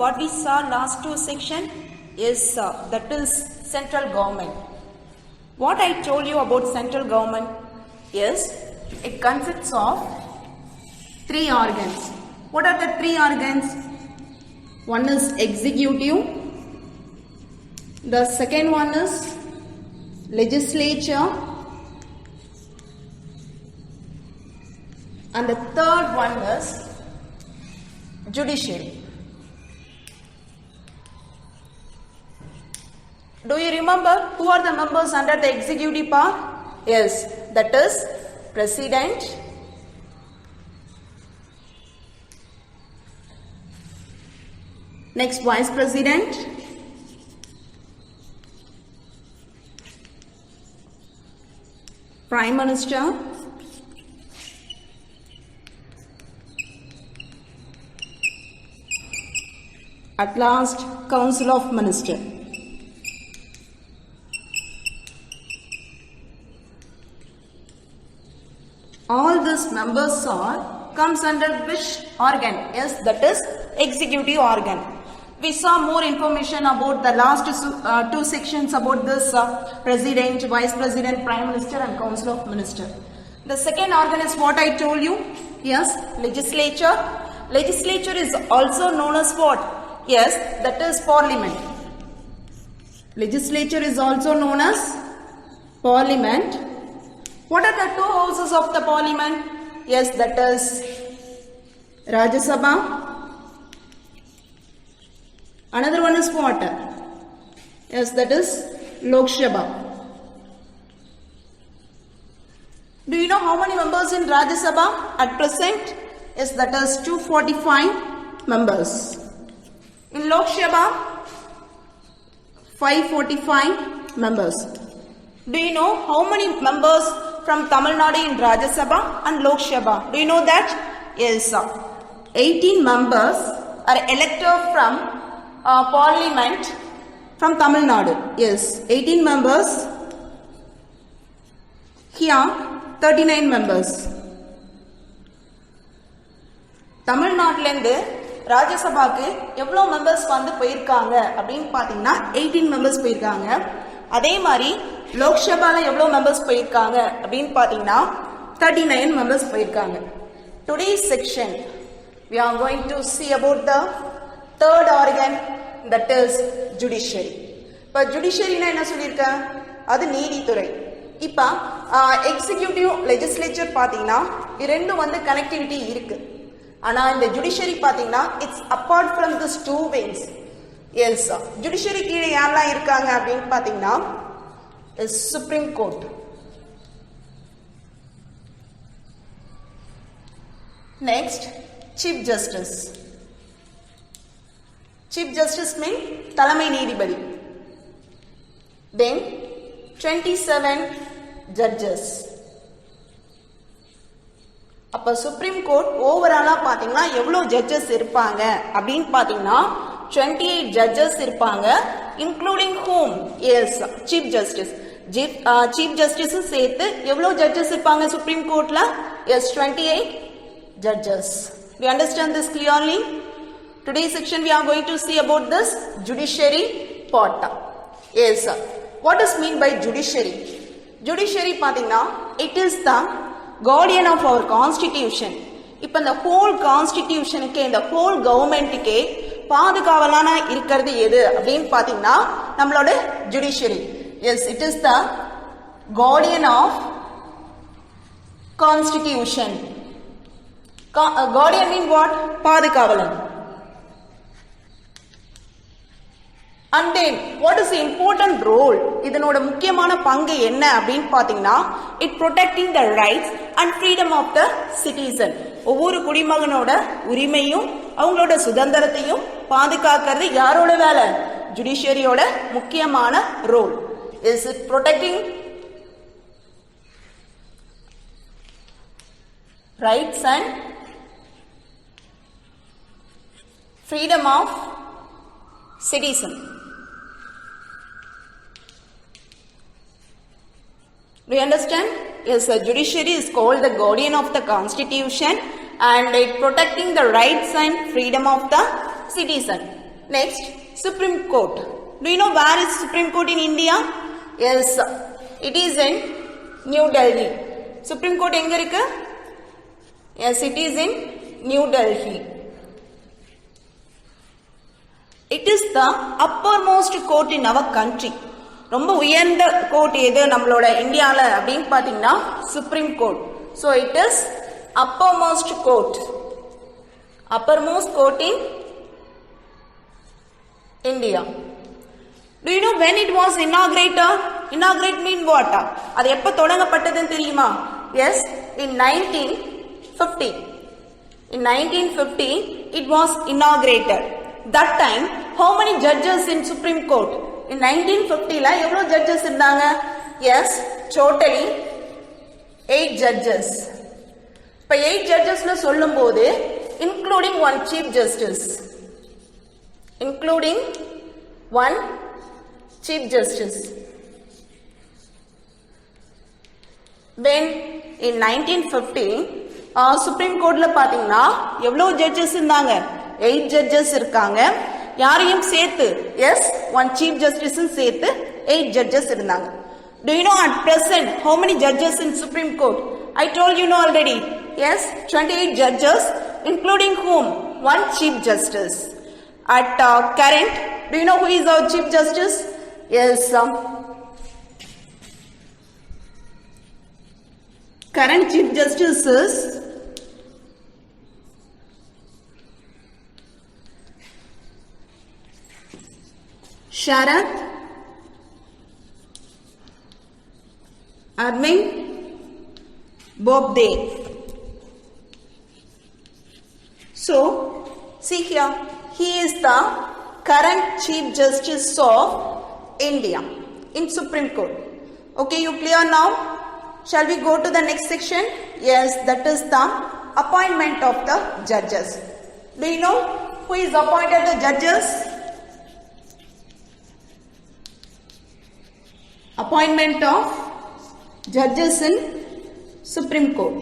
what we saw last two section is that is central government. What I told you about central government is it consists of three organs. What are the three organs? One is executive, the second one is legislature, and the third one is judiciary. Do you remember who are the members under the executive power? Yes, that is president, next vice president, prime minister, at last council of ministers. All these members comes under which organ? Yes, that is executive organ. We saw more information about the last two sections about this president, vice president, prime minister and council of ministers. The second organ is what I told you. Yes, legislature. Legislature is also known as what? Yes, that is parliament. Legislature is also known as parliament. What are the two houses of the parliament? Yes, that is Rajya Sabha. Another one is what? Yes, that is Lok Sabha. Do you know how many members in Rajya Sabha at present? Yes, that is 245 members. In Lok Sabha, 545 members. Do you know how many members from Tamil Nadu in Rajya Sabha and Lok Sabha? Do you know that? Yes, 18 members are elected from parliament from Tamil Nadu. Yes, 18 members. Here, 39 members. Tamil Nadu Rajya Sabhaக்கு எவ்வளவு members வந்து போயிருக்காங்க அப்படினு பாத்தீங்கன்னா 18 members போயிருக்காங்க. அதே மாதிரி லோக் சபால எவ்வளவு members போயிருக்காங்க அப்படினு பாத்தீங்கன்னா 39 மெம்பர்ஸ் போயிருக்காங்க. Today's section we are going to see about the third organ, that is judiciary. இப்ப ஜுடிஷியரினா என்ன சொல்லிருக்கேன்? அது நீதித்துறை. இப்ப எக்ஸிகியூட்டிவ் லெஜிஸ்லேச்சர் பாத்தீங்கன்னா இரண்டும் வந்து கனெக்டிவிட்டி இருக்கு. ஆனா இந்த ஜுடிஷியரி பாத்தீங்கன்னா it's apart from this two wings. Yes, judiciary கீழே யாரெல்லாம் இருக்காங்க அப்படின்னு பாத்தீங்கன்னா supreme court, next chief justice. Chief justice mean தலைமை நீதிபதி. Then 27 judges. அப்ப சுப்ரீம் கோர்ட் ஓவராலா பாத்தீங்கன்னா எவ்வளவு ஜட்ஜஸ் இருப்பாங்க அப்படின்னு பாத்தீங்கன்னா 28 ஜட்ஜஸ் இருப்பாங்க, including hmm? Yes, chief justice. Chief justice சேர்த்து எவ்வளவு ஜட்ஜஸ் இருப்பாங்க சுப்ரீம் கோர்ட்ல? Yes, 28 judges. Do you understand this clearly? Today's section we are going to see about this judiciary part. Yes, sir. What does mean by judiciary? Judiciary பாத்தீங்கன்னா it is the guardian of our constitution. இப்ப இந்த whole constitutionக்கு, இந்த whole governmentக்கு பாதுகாவலான இருக்கிறது எது அப்படின்னு பாத்தீங்கன்னா நம்மளோட judiciary. Yes, it is the guardian of constitution. Guardian mean what? பாதுகாவலன். And then what is the important role? இதனோட முக்கியமான பங்கு என்ன அப்படின்னு பாத்தீங்கன்னா it protecting the rights and freedom of the citizen. ஒவ்வொரு குடிமகனோட உரிமையும் அவங்களோட சுதந்திரத்தையும் பாதுகாக்கிறது யாரோட வேலை? ஜுடிஷியரியோட முக்கியமான role. Is it protecting rights and freedom of citizen? Do you understand? Yes, the judiciary is called the guardian of the constitution and it protecting the rights and freedom of the citizen. Next, Supreme Court. Do you know where is Supreme Court in India? Yes, it is in New Delhi. Supreme Court எங்க இருக்கு? Yes, it is in New Delhi. It is the uppermost court in our country. ரொம்ப உயர்ந்த court எது நம்மளோட இந்தியால அப்படின்னு பாத்தீங்கன்னா supreme court. So it is uppermost court. Uppermost court in India. Do you know when it was inaugurated? Inaugurate mean what? அது எப்ப தொடங்கப்பட்டதுன்னு தெரியுமா? Yes, in 1950. In 1950 it was inaugurated. That time how many judges in Supreme Court? In 1950 ல எவ்வளவு judges இருந்தாங்க? Yes, totally 8 judges. இப்ப 8 judgesல சொல்லும்போது including one chief justice. Including one chief justice. When in 1950 Supreme Courtல பாத்தீங்கன்னா எவ்வளவு judges இருந்தாங்க? 8 judges இருக்காங்க. யாரையும் சேர்த்து எஸ் one chief justice சேர்த்து 8 judges இருந்தாங்க. Do you know at present how many judges in Supreme Court? I told you know already. Yes, 28 judges including whom? One chief justice. At current, do you know who is our chief justice? Yes, current chief justice is Sharath Arvind Bobde. So, see here, he is the current Chief Justice of India in Supreme Court. Okay, you clear now? Shall we go to the next section? Yes, that is the appointment of the judges. Do you know who is appointed the judges? Appointment of judges in Supreme Court.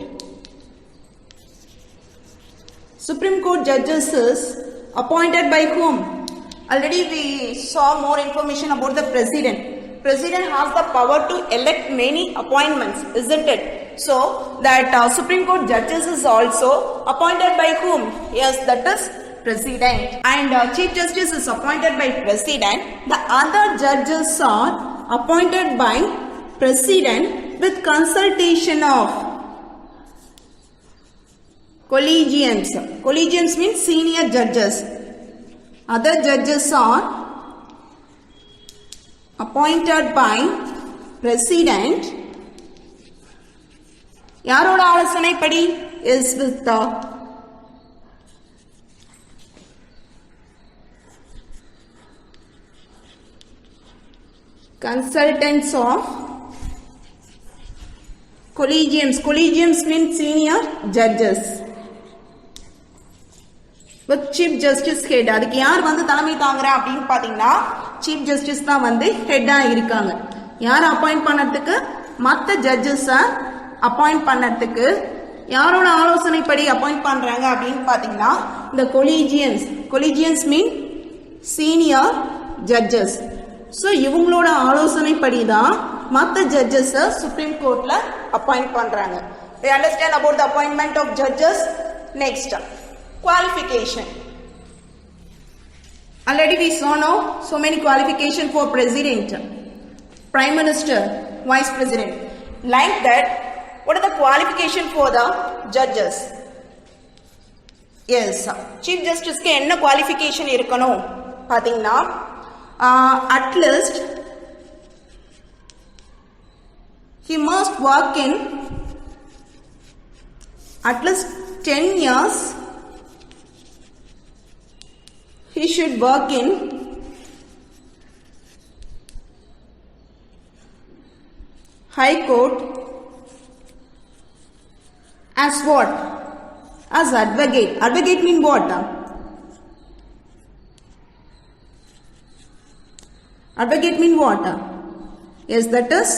Supreme Court judges is appointed by whom? Already we saw more information about the president. President has the power to elect many appointments, isn't it? So that Supreme Court judges is also appointed by whom? Yes, that is president. And Chief Justice is appointed by president. The other judges are appointed by president with consultation of collegiums. Collegiums means senior judges. Other judges are appointed by president. யாரோட ஆலோசனைப்படி? is with the consultants of collegiums. Collegiums means senior judges. With Chief Justice head. அதுக்கு யார் வந்து தலைமை தாங்குறா அப்படின்னு பாத்தீங்கன்னா Chief Justice தான் வந்து ஹெட்டா இருக்காங்க. யார் அப்பாயிண்ட் பண்ணறதுக்கு? மத்த ஜட்ஜஸ் அப்பாயிண்ட் பண்ணறதுக்கு யாரோட ஆலோசனைப்படி அப்பாயிண்ட் பண்றாங்க அப்படின்னு பாத்தீங்கன்னா இந்த collegians. Collegians mean senior judges. So இவங்களோட ஆலோசனைப்படி தான் மத்த ஜட்ஜஸ் சுப்ரீம் கோர்ட்ல அப்பாயிண்ட் பண்றாங்க. We understand about the appointment of judges. Next, qualification. Already we saw now so many qualification for president, prime minister, vice president. Like that, what are the qualification for the judges? Yes, chief justice க்கு என்ன qualification இருக்கணும் பாத்தீங்கன்னா at least he must work in at least 10 years. He should work in High Court as what? As advocate. Advocate mean what? Advocate mean what? Yes, that is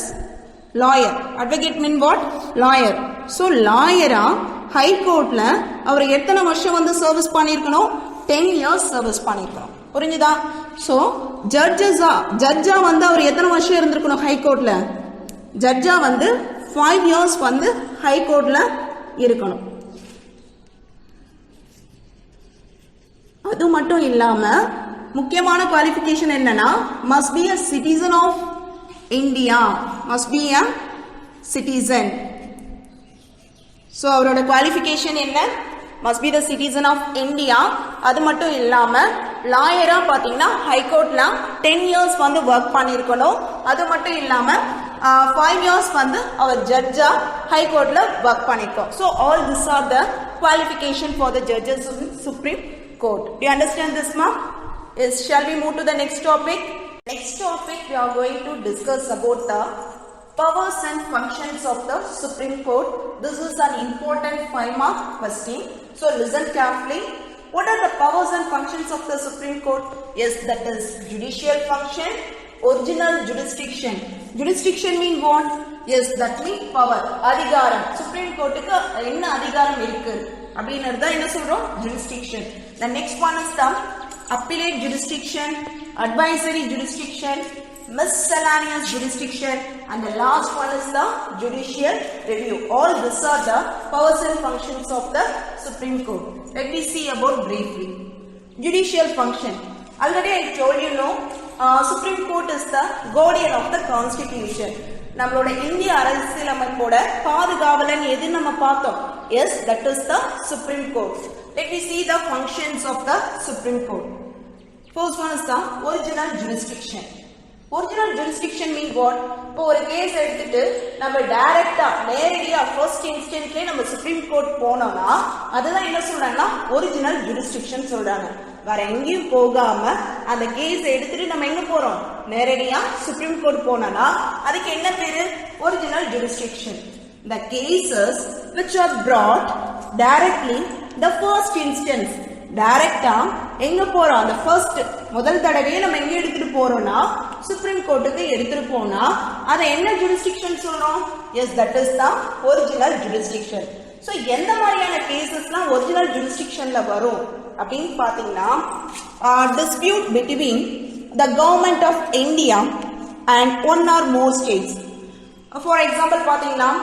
lawyer. Advocate mean what? Lawyer. So lawyer High Court la அவர் எத்தனை வருஷம் வந்து service பண்ணிருக்கணும்? 10 years service பண்ணிருக்கணும். புரிஞ்சுதா? So ஜட்ஜா வந்து அவர் எத்தனை வருஷம் இருந்திருக்கணும் ஹைகோர்ட்ல? ஜட்ஜா வந்து 5 years வந்து ஹைகோர்ட்ல இருக்கணும். அது மட்டும் இல்லாம முக்கியமான குவாலிஃபிகேஷன் என்னன்னா must be a citizen of India. must be a citizen. So அவரோட குவாலிஃபிகேஷன் என்ன? must be the citizen of India. அது மட்டும் இல்லாம லாயரா பாத்தீங்கன்னா ஹைகோர்ட்ல 10 years வந்து ஒர்க் பண்ணிருக்கணும். அது மட்டும் இல்லாம 5 years வந்து அவர் ஜட்ஜா ஹைகோர்ட்ல ஒர்க் பண்ணிருக்கோம். So all this R the qualification for the judges in supreme court. Do you understand this, ma? Yes. Shall we move to the next topic? Next topic we are going to discuss about the powers and functions of the Supreme Court. This is an important 5-mark question. So listen carefully. What are the powers and functions of the Supreme Court? Yes, that is judicial function, original jurisdiction. Jurisdiction mean what? Yes, that mean power. அதிகாரம். Supreme Courtக்கு என்ன அதிகாரம் இருக்கு அப்படிங்கறத என்ன சொல்றோம்? Jurisdiction. The next one is the appellate jurisdiction, advisory jurisdiction, miscellaneous jurisdiction, and the last one is the judicial review. All these are the powers and functions of the Supreme Court. Let me see about briefly. Judicial function. Already I told you, Supreme Court is the guardian of the Constitution. நம்மளோட இந்திய அரசியலமைப்போட பாதுகாவலன் எது நம்ம பார்த்தோம்? Yes, that is the Supreme Court. Let me see the functions of the Supreme Court. First one is the original jurisdiction. Original jurisdiction mean what? இப்போ ஒரு case எடுத்துட்டு நம்ம டைரக்டா நேரடியா ஃபர்ஸ்ட் இன்ஸ்டன்ட்லயே நம்ம சுப்ரீம் கோர்ட் போனோம்னா அதுதான் என்ன சொல்றாங்கன்னா ஒரிஜினல் ஜுரிஸ்டிக்ஷன் சொல்றாங்க. வேற எங்கேயும் போகாம அந்த கேஸ் எடுத்துட்டு நம்ம எங்க போறோம்? நேரடியா சுப்ரீம் கோர்ட் போனோம்னா அதுக்கு என்ன பேரு? Original jurisdiction. The cases which are brought directly the first instance. டைரக்டா எங்க போறோம்? அந்த ஃபர்ஸ்ட் முதல் தடவையே நம்ம எங்க எடுத்துட்டு போறோம்னா சுப்ரீம் கோர்ட்டுக்கு எடுத்துட்டு போனா அதை என்ன ஜுரிஸ்டிக்ஷன் சொல்றோம்? Yes, that is the original jurisdiction. So எந்த மாதிரியான கேசஸ்லாம் ஒரிஜினல் ஜுரிஸ்டிக்ஷன்ல வரும் அப்படின்னு பாத்தீங்கன்னா dispute between the government of India and 1 or more states. For example பாத்தீங்கன்னா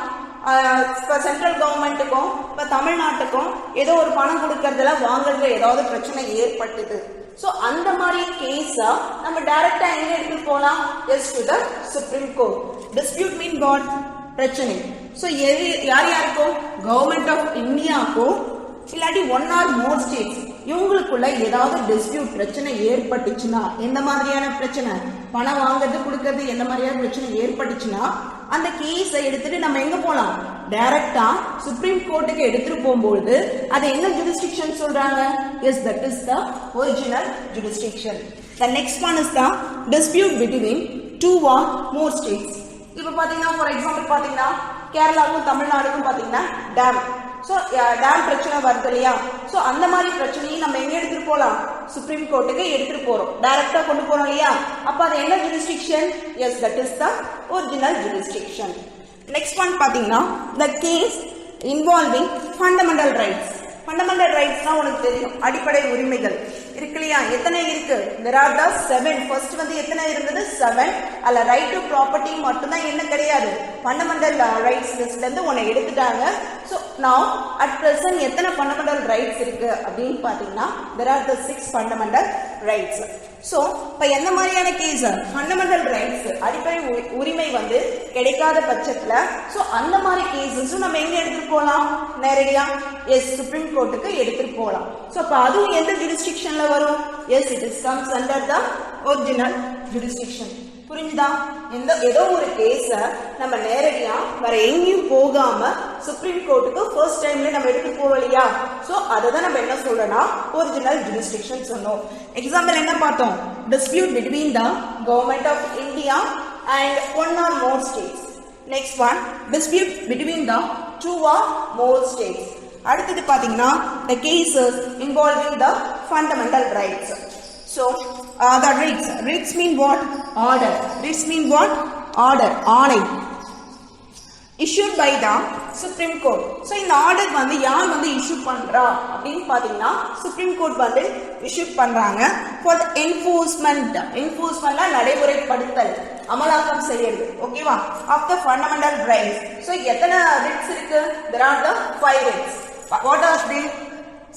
இப்போ சென்ட்ரல் கவர்மெண்ட்டுக்கும் இப்போ தமிழ்நாட்டுக்கும் ஏதோ ஒரு பணம் கொடுக்கறதுல வாங்குறதுல ஏதாவது பிரச்சனை ஏற்பட்டது. ஸோ அந்த மாதிரி கேஸா நம்ம டைரக்டா எங்க எடுத்துட்டு போலாம்? Yes, to the supreme court. Dispute mean what? பிரச்சனை. ஸோ யார் யாருக்கும்? கவர்மெண்ட் ஆஃப் இந்தியாவுக்கும் இல்லாட்டி 1 or more ஸ்டேட்ஸ் இவங்களுக்குள்ள ஏதாவது டிஸ்பியூட் பிரச்சனை ஏற்பட்டுச்சுன்னா, எந்த மாதிரியான பிரச்சனை? பணம் வாங்குறது கொடுக்கறது எந்த மாதிரியான பிரச்சனை ஏற்பட்டுச்சுன்னா அந்த கேஸை எடுத்துட்டு நம்ம எங்க போலாம்? டைரக்டா சுப்ரீம் கோர்ட்டுக்கு எடுத்துட்டு போகும்போது அது என்ன ஜுரிஸ்டிக்ஷன் சொல்றாங்க? Yes, that is the original jurisdiction. The next one is the dispute between 2 or more states. இப்போ பாத்தீங்கன்னா ஃபார் எக்ஸாம்பிள் பாத்தீங்கன்னா கேரளாவுக்கும் தமிழ்நாடுக்கும் பாத்தீங்கன்னா டேம். ஸோ டேம் பிரச்சனை வருது இல்லையா? ஸோ அந்த மாதிரி பிரச்சனையும் நம்ம எங்க எடுத்துட்டு போலாம்? சுப்ரீம் கோர்ட்டுக்கு எடுத்துட்டு போறோம், டைரக்டா கொண்டு போறோம் இல்லையா? அப்ப அது என்ன jurisdiction? Yes, that is the original jurisdiction. Next one பாத்தீங்கன்னா the case involving fundamental rights. Fundamental ரைட்ஸ்னா உனக்கு தெரியும், அடிப்படை உரிமைகள் இருக்கு இல்லையா? எத்தனை இருக்கு? there are the 7. ஃபர்ஸ்ட் வந்து எத்தனை இருந்தது? 7. அல்ல ரைட் டு ப்ராப்பர்ட்டி மட்டும்தான் என்ன கிடையாது, ஃபண்டமெண்டல் ரைட்ஸ் லிஸ்ட்ல இருந்து உன்னை எடுத்துட்டாங்க. ஸோ now at present எத்தனை ஃபண்டமெண்டல் ரைட்ஸ் இருக்கு அப்படின்னு பாத்தீங்கன்னா there are the 6 fundamental rights. So இப்போ எந்த மாதிரியான கேஸ் ஃபண்டமெண்டல் ரைட்ஸ் அடிப்படை உரிமை வந்து கிடைக்காத பட்சத்துல ஸோ அந்த மாதிரி கேசஸும் நம்ம எங்க எடுத்துட்டு போகலாம்? நேரடியா எஸ், சுப்ரீம் கோர்ட்டுக்கு எடுத்துட்டு போகலாம். ஸோ அப்போ அதுவும் எந்த ஜுரிஸ்டிக்ஷன்ல வரும்? Yes, it is comes under the original jurisdiction. புரிஞ்சுதா? ஏதோ ஒரு கேஸ நம்ம நேரடியா வேற எங்கேயும் போகாம சுப்ரீம் கோர்ட்டுக்கு ஃபர்ஸ்ட் டைம்ல நம்ம எடுத்து போறோம் இல்லையா? சோ அததான் நம்ம என்ன சொல்றோம்னா ஒரிஜினல் ஜுரிஸ்டிக்ஷன் சொன்னோம். எக்ஸாம்பிள் என்ன பார்த்தோம்? Dispute between the government of India and 1 or more states. Next one dispute between the 2 or more states. அடுத்தது பாத்தீங்கன்னா the cases involving the fundamental rights. So the writs mean what? Order. Writs mean what? Order, ஆணை. issued by the Supreme Court. So இந்த order வந்து யார் வந்து issue பண்றா அப்படின்னு பாத்தீங்கன்னா சுப்ரீம் கோர்ட் வந்து இஷ்யூ பண்றாங்க for the enforcementல நடைமுறைப்படுத்தல் அமலாக்கம் செய்யறது ஓகேவா of the fundamental rights. So எத்தனை ரிட்ஸ் இருக்கு? there are the 5 writs. what are they?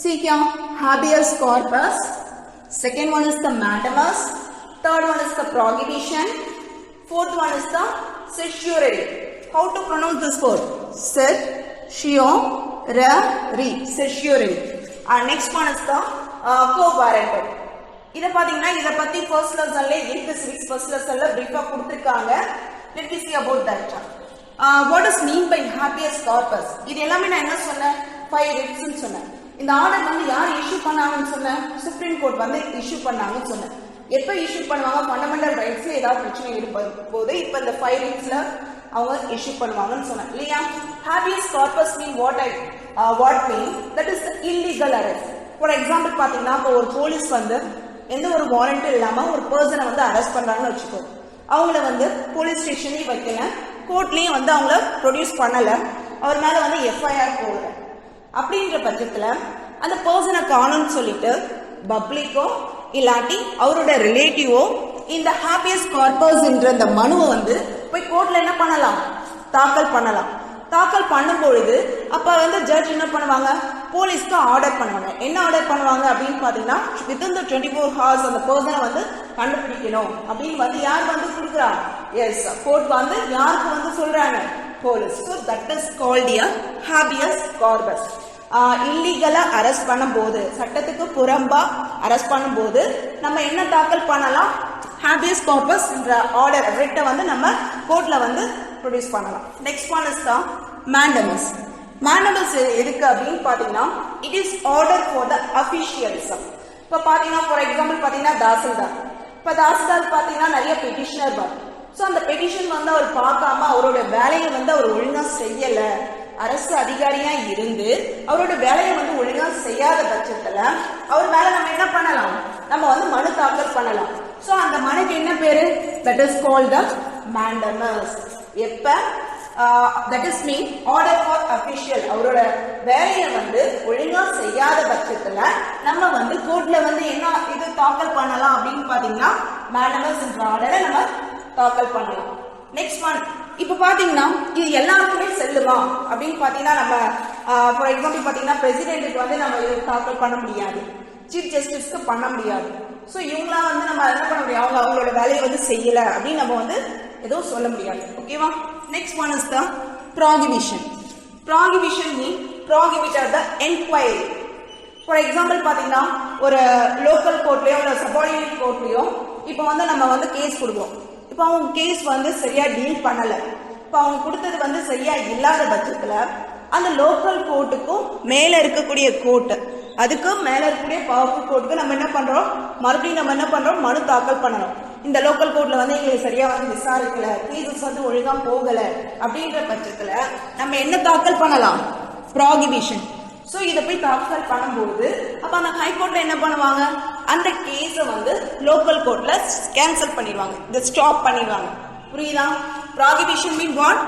see here, habeas corpus, second one is the mandamus, third one is the prohibition, fourth one is the certiorari. How to pronounce this word? certiorari. Certiorari. Next one is the quo warranto. இத பாத்தீங்கன்னா இத பத்தி first லெசன்ல இருக்கு, civics first லெசன்ல பிரீஃபா கொடுத்திருக்காங்க. let me see about that. what is mean by habeas corpus? இது எல்லாமே நான் என்ன சொன்னேன்? 5 writs னு சொன்னேன். இந்த ஆர்டர் வந்து யார் இஷ்யூ பண்ணாங்கன்னு சொன்னேன்? சுப்ரீம் கோர்ட் வந்து இஷ்யூ பண்ணாங்கன்னு சொன்னேன். எப்ப இஷ்யூ பண்ணுவாங்க? ஃபண்டமெண்டல் ரைட்ஸ்ல ஏதாவது பிரச்சனை இருக்கும்போது இப்ப இந்த 5 writsல அவங்க இஷ்யூ பண்ணுவாங்கன்னு சொன்னேன் இல்லையா? habeas corpus mean what mean? that is the illegal arrest. for example பாத்தீங்கன்னா இப்போ ஒரு போலீஸ் வந்து எந்த ஒரு வாரண்ட் இல்லாம ஒரு பர்சனை வந்து அரெஸ்ட் பண்றாங்கன்னு வச்சுக்கோ. அவங்கள வந்து போலீஸ் ஸ்டேஷன்லயும் வைக்கல, கோர்ட்லயும் வந்து அவங்கள ப்ரொடியூஸ் பண்ணல, அவர் மேல வந்து எஃப்ஐஆர் போடல. அப்படின்ற பட்சத்துல அந்த பர்சனை காணும்னு சொல்லிட்டு பப்ளிக்கோ இல்லாட்டி அவரோட ரிலேட்டிவோ இந்த habeas corpus என்ற இந்த மனுவை வந்து போய் கோர்ட்ல என்ன பண்ணலாம்? தாக்கல் பண்ணலாம். தாக்கல் பண்ணும்பொழுது அப்ப வந்து ஜட்ஜ் என்ன பண்ணுவாங்க? போலீஸ்க்கு ஆர்டர் பண்ணுவாங்க. என்ன ஆர்டர் பண்ணுவாங்க அப்படின்னு பாத்தீங்கன்னா within the 24 hours அந்த பர்சனை வந்து கண்டுபிடிக்கணும் அப்படின்னு வந்து யார் வந்து கொடுக்குறாங்க? எஸ், கோர்ட் வந்து யாருக்கு வந்து சொல்றாங்க? Police. so that is called a habeas corpus. இல்லீகலா அரெஸ்ட் பண்ணும்போது, சட்டத்துக்கு புறம்பா அரெஸ்ட் பண்ணும்போது நம்ம என்ன தாக்கல் பண்ணலாம்? habeas corpus என்ற ஆர்டர் ரிட்ட வந்து நம்ம கோர்ட்ல வந்து ப்ரொடியூஸ் பண்ணலாம். Next one is the mandamus. mandamus எதுக்கு அப்படின்னு பாத்தீங்கன்னா it is order for the officialism. இப்ப பாத்தீங்கன்னா ஃபார் எக்ஸாம்பிள் பாத்தீங்கன்னா தாசில்தார். இப்ப தாசில்தார் பாத்தீங்கன்னா நிறைய பெட்டிஷனர் வரும். சோ அந்த பெட்டிஷன் வந்து அவர் பார்க்காம அவரோட வேலையை வந்து அவர் ஒழுங்கா செய்யல, அரசு அதிகாரியா இருந்து அவரோட வேலையை வந்து ஒழுங்கா செய்யாத பட்சத்துல அவர் மேல நம்ம என்ன பண்ணலாம்? நம்ம வந்து மனு தாக்கல் பண்ணலாம். சோ அந்த மனுக்கு என்ன பேரு? that is called the mandamus. எப்ப that is mean order for official, அவரோட வேலையை வந்து ஒழுங்கா செய்யாத பட்சத்துல நம்ம வந்து கோர்ட்ல வந்து என்ன இது தாக்கல் பண்ணலாம் அப்படின்னு பாத்தீங்கன்னா mandamus என்ற ஆர்டரை நம்ம தாக்கல் பண்ணலாம். நெக்ஸ்ட் ஒன், இப்ப பாத்தீங்கன்னா இது எல்லாருக்குமே செல்லுமா அப்படின்னு பாத்தீங்கன்னா நம்ம ஃபார் எக்ஸாம்பிள் பாத்தீங்கன்னா பிரசிடென்ட்டுக்கு வந்து நம்ம இது தாக்கல் பண்ண முடியாது, சீஃப் ஜஸ்டிஸ்க்கு பண்ண முடியாது. சோ இவங்களாம் வந்து நம்ம என்ன பண்ண முடியும்? அவங்களோட வேலையை வந்து செய்யல அப்படின்னு நம்ம வந்து எதுவும் சொல்ல முடியாது. ஓகேவா? Next one is the prohibition. prohibition mean prohibited the enquiry. For example பாத்தீங்கன்னா ஒரு லோக்கல் கோர்ட்லயோ ஒரு சபார்டினேட் கோர்ட்லயோ இப்போ வந்து நம்ம வந்து கேஸ் கொடுக்குறோம். இப்போ அவங்க கேஸ் வந்து சரியா டீல் பண்ணல, இப்போ அவங்க கொடுத்தது வந்து சரியா இல்லாத பட்சத்துல அந்த லோக்கல் கோர்ட்டுக்கும் மேல இருக்கக்கூடிய கோர்ட், அதுக்கு மேல இருக்கக்கூடிய பவர்ஃபுல் கோர்ட்டுக்கு நம்ம என்ன பண்றோம்? மறுபடியும் நம்ம என்ன பண்றோம்? மனு தாக்கல் பண்ணணும். இந்த லோக்கல் கோர்ட்ல வந்து எங்களுக்கு சரியா வந்து விசாரிக்கல, கேசஸ் வந்து ஒழுங்கா போகல அப்படின்ற பட்சத்துல நம்ம என்ன தாக்கல் பண்ணலாம்? ப்ராகிபிஷன். சோ இத போய் தாக்கல் பண்ணும்போது அப்ப அந்த ஹைகோர்ட்ல என்ன பண்ணுவாங்க? அந்த கேஸ வந்து லோக்கல் கோர்ட்ல கேன்சல் பண்ணிடுவாங்க, இத ஸ்டாப் பண்ணிடுவாங்க. புரியுதா? Prohibition mean what?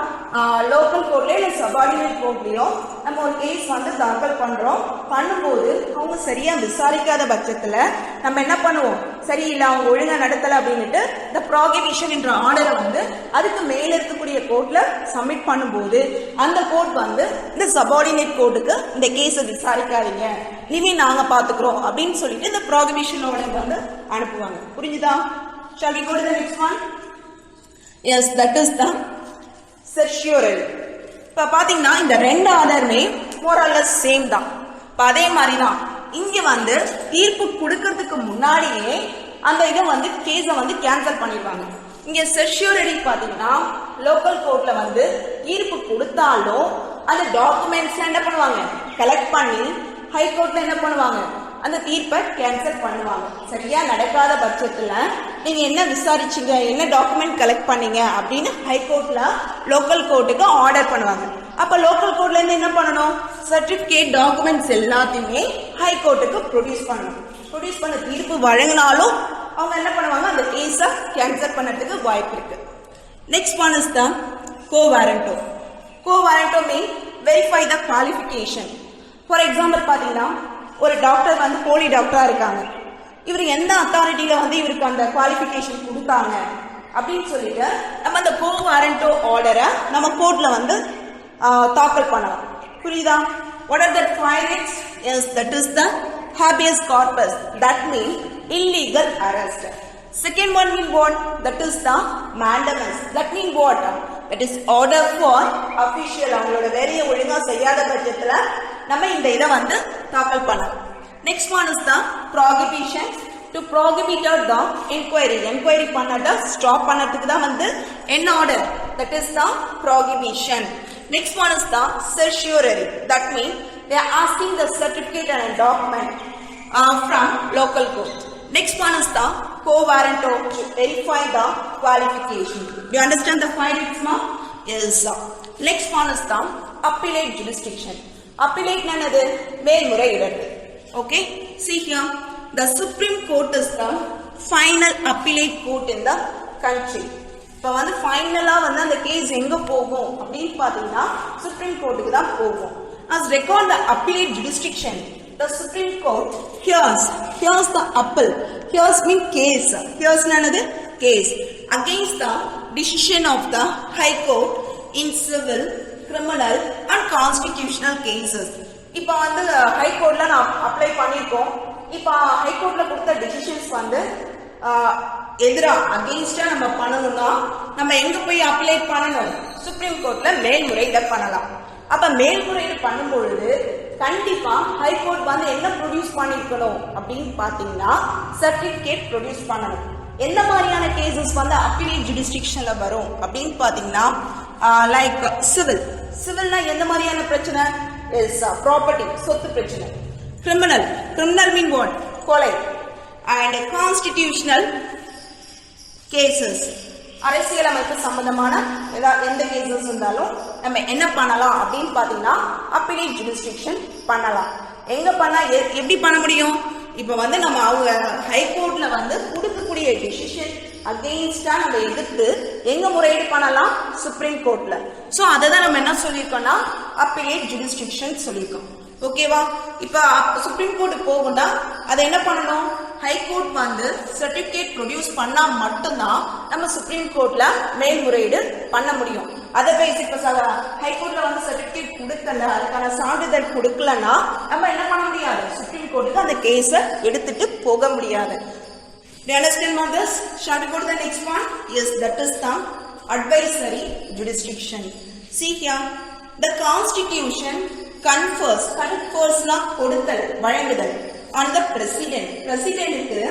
லோக்கல் கோர்ட்ல இல்ல சபார்டினேட் கோர்ட்லயோ நம்ம ஒரு கேஸ் வந்து தாக்கல் பண்றோம், பண்ணும்போது அவங்க சரியா விசாரிக்காத பட்சத்துல நம்ம என்ன பண்ணுவோம்? சரியில்லை, அவங்க ஒழுங்கா நடத்தல அப்படின்னுட்டு இந்த ப்ராகிபிஷன் என்ற ஆர்டரை வந்து அதுக்கு மேல இருக்கக்கூடிய கோர்ட்ல சப்மிட் பண்ணும்போது அந்த கோர்ட் வந்து இந்த சபார்டினேட் கோர்ட்டுக்கு இந்த கேஸை விசாரிக்காதீங்க, இனிமே நாங்க பாத்துக்கிறோம் அப்படின்னு சொல்லிட்டு இந்த ப்ராகிபிஷன் ஆர்டர் வந்து அனுப்புவாங்க. புரிஞ்சுதா? Shall we go to the next one? Yes, that is the certiorari. இப்ப பாத்தீங்கன்னா இந்த ரெண்டு ஆர்டருமே more or less சேம் தான். அதே மாதிரி தான் இங்க வந்து தீர்ப்பு கொடுக்கறதுக்கு முன்னாடியே அந்த இதை வந்து கேஸ வந்து கேன்சல் பண்ணிடுவாங்க. இங்க certiorari பாத்தீங்கன்னா லோக்கல் கோர்ட்ல வந்து தீர்ப்பு கொடுத்தாலும் அந்த டாக்குமெண்ட்ஸ் என்ன பண்ணுவாங்க? கலெக்ட் பண்ணி ஹை கோர்ட்ல என்ன பண்ணுவாங்க? அந்த தீர்ப்பை கேன்சல் பண்ணுவாங்க. சரியா நடக்காத பட்சத்துல நீங்க என்ன விசாரிச்சீங்க, என்ன டாக்குமெண்ட் கலெக்ட் பண்ணீங்க அப்படின்னு ஹைகோர்ட்ல லோக்கல் கோர்ட்டுக்கு ஆர்டர் பண்ணுவாங்க. அப்ப லோக்கல் கோர்ட்ல இருந்து என்ன பண்ணணும்? சர்டிபிகேட் டாக்குமெண்ட்ஸ் எல்லாத்தையுமே ஹைகோர்ட்டுக்கு ப்ரொடியூஸ் பண்ணணும். ப்ரொடியூஸ் பண்ண தீர்ப்பு வழங்கினாலும் அவங்க என்ன பண்ணுவாங்க? அந்த கேஸை கேன்சல் பண்ணதுக்கு வாய்ப்பு இருக்கு. Next one is the quo warranto. co-warrantor mean verify the qualification. For example பாத்தீங்கன்னா ஒரு டாக்டர் வந்து போலி டாக்டரா இருக்காங்க. இவர் எந்த அத்தாரிட்டியில வந்து இவருக்கு அந்த குவாலிஃபிகேஷன் கொடுத்தாங்க அப்படின்னு சொல்லிட்டு நம்ம அந்த co-warrantor ஆர்டரை நம்ம கோர்ட்ல வந்து தாக்கல் பண்ணலாம். புரியுதா? What are the findings? Yes, that is the habeas corpus. That means illegal arrest. Second one mean what? That is the mandamus. That mean what? That is order for official. அவங்களோட வேலையை ஒழுங்கா செய்யாத பட்சத்துல நம்ம இந்த இதை வந்து தாக்கல் பண்ணலாம். Next one is the prohibition. To prohibit the inquiry. Inquiry பண்ணத stop பண்ணதுக்கு தான் வந்து என்ன order? That is the prohibition. Next one is the certiorari. That means they are asking the certificate and a document from local court. Next one is the co-warrantor to verify the qualification. Do you understand the findings, ma? Yes. Next one is the appellate jurisdiction. Appellate nanadu மேல்முறையீடு. Okay, see here, the Supreme Court is the final appellate court in the country. இப்போ வந்து ஃபைனலா வந்து அந்த case எங்க போகும் அப்படின்னு பாத்தீங்கன்னா சுப்ரீம் கோர்ட்டுக்கு தான் போகும். As record the appellate jurisdiction, the Supreme Court hears the appeal. Hears mean case. Hears nanadu case against the decision of the High Court in civil, criminal and constitutional cases. இப்போ வந்து high கோர்ட்ல நான் apply பண்ணிருக்கோம். இப்போ high கோர்ட்ல கொடுத்த decisions வந்து எதிரா அகெயின்ஸ்டா நம்ம பண்ணணும்னா நம்ம எங்க போய் அப்ளை பண்ணணும்? சுப்ரீம் கோர்ட்ல மேல்முறையீடு பண்ணலாம். அப்ப மேல்முறையீடு பண்ணும்பொழுது கண்டிப்பா ஹை கோர்ட் வந்து என்ன ப்ரொடியூஸ் பண்ணிருக்கணும் அப்படின்னு பாத்தீங்கன்னா சர்டிபிகேட் ப்ரொடியூஸ் பண்ணணும். எந்த மாதிரியான கேசஸ் வந்து அப்பீலேட் ஜுடிஸ்டிக்ஷன்ல வரும் அப்படின்னு பாத்தீங்கன்னா லைக் சிவில்னா எந்த மாதிரியான பிரச்சனை? இஸ் ப்ராப்பர்ட்டி, சொத்து பிரச்சனை. Criminal mean what? கொலை. அண்ட் கான்ஸ்டிடியூஷனல் கேசஸ், அரசியலமைப்பு சம்பந்தமான எந்த கேசஸ் இருந்தாலும் நம்ம என்ன பண்ணலாம் அப்படின்னு பாத்தீங்கன்னா அப்பீலேட் ஜுடிஸ்டிக்ஷன் பண்ணலாம். எங்க பண்ணா எப்படி பண்ண முடியும்? இப்ப வந்து நம்ம அவங்க ஹைகோர்ட்ல வந்து கொடுக்கக்கூடிய டிசிஷன் அகெயின்ஸ்டா நம்ம எதிர்த்து எங்க முறையீடு பண்ணலாம்? சுப்ரீம் கோர்ட்ல. சோ அததான் நம்ம என்ன சொல்லியிருக்கோம்னா அப்பீலேட் ஜுடிஸ்டிக்ஷன் சொல்லியிருக்கோம். ஓகேவா? இப்ப சுப்ரீம் கோர்ட் போகும்னா அதை என்ன பண்ணணும்? ஹைகோர்ட் வந்து சர்டிபிகேட் ப்ரொடியூஸ் பண்ணா மட்டும்தான் நம்ம சுப்ரீம் கோர்ட்ல மேல்முறையீடு பண்ண முடியும். அதர்வைஸ் இப்ப ஹைகோர்ட்ல வந்து சர்டிபிகேட் கொடுக்கல, அதுக்கான சான்றிதழ் கொடுக்கலன்னா நம்ம என்ன பண்ண முடியாது? சுப்ரீம் கோர்ட்டுக்கு அந்த கேஸ எடுத்துட்டு போக முடியாது. Do you understand on this? Shall we go to the next one? Yes, that is the advisory jurisdiction. See here, the constitution confers கொடுத்தல், வழங்குதல் on the president. பிரசிடென்ட்க்கு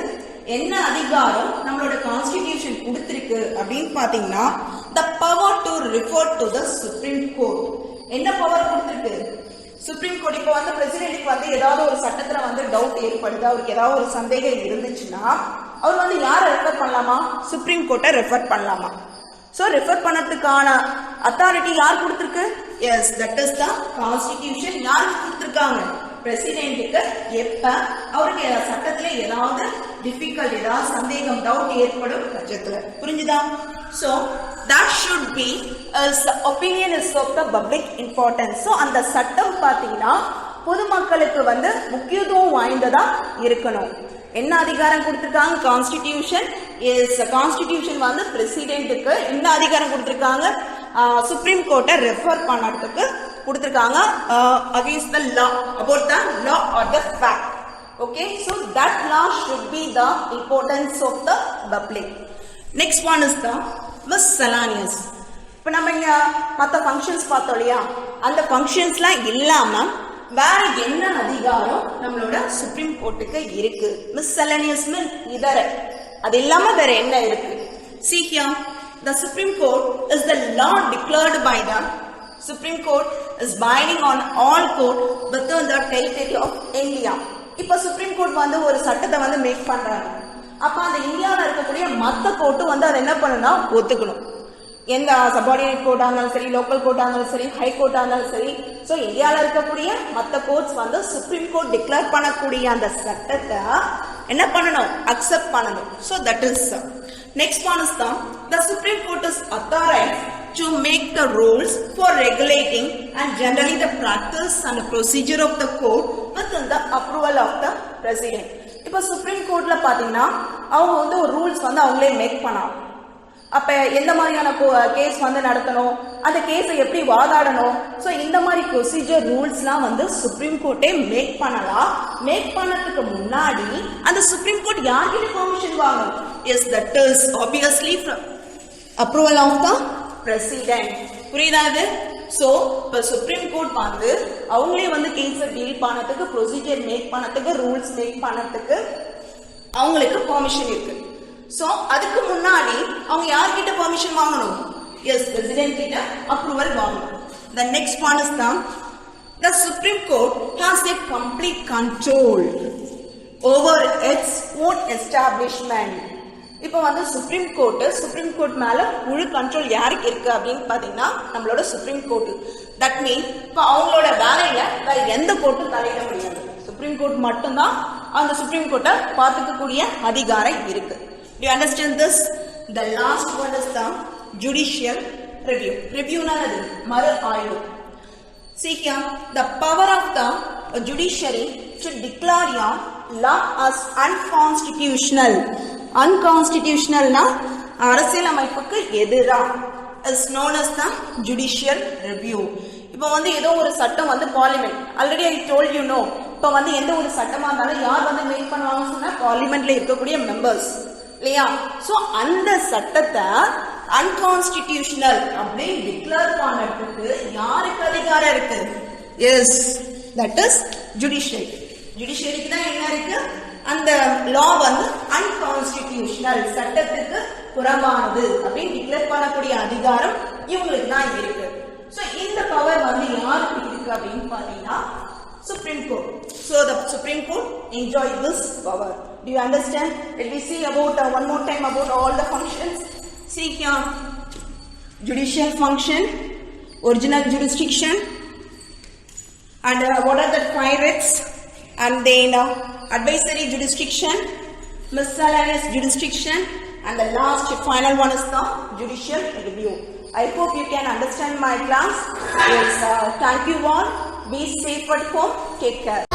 என்ன அதிகாரம் நம்மளோட கான்ஸ்டிடியூஷன் கொடுத்திருக்கு அப்படின்னு பாத்தீங்கன்னா the power to refer to the Supreme Court. என்ன power கொடுத்திருக்கு? சுப்ரீம் கோர்ட் இப்ப வந்து பிரசிடென்ட்க்கு வந்து ஏதாவது ஒரு சட்டத்துல வந்து டவுட் ஏற்படுது, அவருக்கு ஏதாவது ஒரு சந்தேகம் இருந்துச்சுன்னா அவர் வந்து யாரை ரெஃபர் பண்ணலாமா? சுப்ரீம் கோர்ட்டை ரெஃபர் பண்ணலாமா? சோ ரெஃபர் பண்ணதுக்கான அத்தாரிட்டி யார் கொடுத்திருக்கு? Yes, that is the constitution. யாருக்கு கொடுத்திருக்காங்க? பிரசிடென்ட்க்கு. எப்ப அவருக்கு சட்டத்துல ஏதாவது டிஃபிகல்ட், ஏதாவது சந்தேகம், டவுட் ஏற்படும் பட்சத்துல. புரிஞ்சுதா? So that should be as opinion is of the public importance. so அந்த சட்டம் பாத்தீங்கன்னா பொதுமக்களுக்கு வந்து முக்கியத்துவம் வாய்ந்ததா இருக்கணும். என்ன அதிகாரம் கொடுத்திருக்காங்க? கான்ஸ்டிடியூஷன். எஸ், கான்ஸ்டிடியூஷன் வந்து பிரசிடென்ட்க்கு என்ன அதிகாரம் கொடுத்திருக்காங்க? சுப்ரீம் கோர்ட்டை ரெஃபர் பண்ணறதுக்கு கொடுத்திருக்காங்க against the law, about the law or the fact. okay, so that law should be the importance of the public. next one is the miscellaneous. இப்ப நம்ம இங்க மத்த ஃபங்க்ஷன்ஸ் பார்த்தோம் இல்லையா? அந்த ஃபங்க்ஷன்ஸ்லாம் இல்லாம வேற என்ன அதிகாரம் நம்மளோட சுப்ரீம் கோர்ட்டுக்கு இருக்கு? மிஸ்செலனியஸ் இதர, அது இல்லாம வேற என்ன இருக்கு? see here, the Supreme Court is the law declared by the Supreme Court is binding on all court within the territory of India. இப்ப சுப்ரீம் கோர்ட் வந்து ஒரு சட்டத்தை வந்து மேக் பண்றாங்க. அப்ப அந்த இந்தியாவில் இருக்கக்கூடிய மத்த கோர்ட்டு வந்து அதை என்ன பண்ணணும்னா ஒத்துக்கணும். எந்த சபார்டினேட் கோர்ட்டா இருந்தாலும் சரி, லோக்கல் கோர்ட்டா இருந்தாலும் சரி, ஹை கோர்ட்டா இருந்தாலும் சரி. சோ இந்தியாவில் இருக்கக்கூடிய மத்த கோர்ட்ஸ் வந்து சுப்ரீம் கோர்ட் டிக்ளேர் பண்ணக்கூடிய அந்த சட்டத்தை என்ன பண்ணணும்? அக்செப்ட் பண்ணணும். So that is next one is the Supreme Court is authorized to make the rules for regulating and generally the practice and the procedure of the court within the approval of the president. இப்போ supreme கோர்ட்ல பாத்தீங்கன்னா அவங்க வந்து ஒரு rules வந்து அவங்களே make பண்ணலாம். அப்ப எந்த மாதிரியான கேஸ் வந்து நடத்தணும், அந்த கேஸை எப்படி வாதாடணும், ஸோ இந்த மாதிரி ப்ரொசீஜர் ரூல்ஸ்லாம் வந்து சுப்ரீம் கோர்ட்டே மேக் பண்ணலாம். மேக் பண்ணதுக்கு முன்னாடி அந்த சுப்ரீம் கோர்ட் யார்கிட்ட பெர்மிஷன் வாங்கணும்? Yes, that is obviously from approval of the president. புரியுதாது? ஸோ இப்போ சுப்ரீம் கோர்ட் வந்து அவங்களே வந்து கேஸை டீல் பண்ணதுக்கு, ப்ரொசீஜர் மேக் பண்ணதுக்கு, ரூல்ஸ் மேக் பண்ணதுக்கு அவங்களுக்கு பெர்மிஷன் இருக்கு. சோ அதுக்கு முன்னாடி அவங்க யார்கிட்ட பெர்மிஷன் வாங்கணும்? எஸ், பிரசிடென்ட் கிட்ட அப்ரூவல் வாங்கணும். The next one is the Supreme Court has a complete control over its own establishment. இப்போ வந்து சுப்ரீம் கோர்ட் மேல முழு கண்ட்ரோல் யாருக்கு இருக்கு அப்படின்னு பாத்தீங்கன்னா நம்மளோட சுப்ரீம் கோர்ட். தட் மீன் இப்போ அவங்களோட வேலையில வேற எந்த கோர்ட்டும் தலையிட முடியாது. சுப்ரீம் கோர்ட் மட்டும்தான் அந்த சுப்ரீம் கோர்ட்டை பார்த்துக்கக்கூடிய அதிகாரம் இருக்கு. Do you understand this? The last one is the judicial review. Review na maru aayu. See here, the power of the judiciary to declare a law as unconstitutional. Unconstitutional na அரசியல் அமைப்புக்கு எதிரா is known as the judicial review. இப்போ வந்து ஏதோ ஒரு சட்டம் வந்து parliament, already I told you know, இப்போ வந்து எந்த ஒரு சட்டமா இருந்தாலும் யார் வந்து மேக் பண்ணுவாங்கன்னு சொன்னா பார்லிமெண்ட்ல இருக்கக்கூடிய மெம்பர்ஸ் இல்லையா? சோ அந்த சட்டத்தை அன்கான்ஸ்டிடியூஷனல் அப்படி டிக்ளேர் பண்ணதுக்கு யாருக்கு அதிகாரம் இருக்கு? Yes, that is judiciary. ஜுடிஷியரிக்கு தான் என்ன இருக்கு? அந்த லா வந்து அன்கான்ஸ்டிடியூஷனல், சட்டத்துக்கு புறம்பானது அப்படின்னு டிக்ளேர் பண்ணக்கூடிய அதிகாரம் இவங்களுக்கு தான் இருக்கு. சோ இந்த பவர் வந்து யாருக்கு இருக்கு அப்படின்னு பாத்தீங்கன்னா Supreme Court. So the Supreme Court enjoy this power. Do you understand? Let me see about one more time about all the functions. See here, judicial function, original jurisdiction, and what are the five writs, and then advisory jurisdiction, miscellaneous jurisdiction, and the last final one is the judicial review. I hope you can understand my class. Yes, thank you all. Be safe at home. Take care.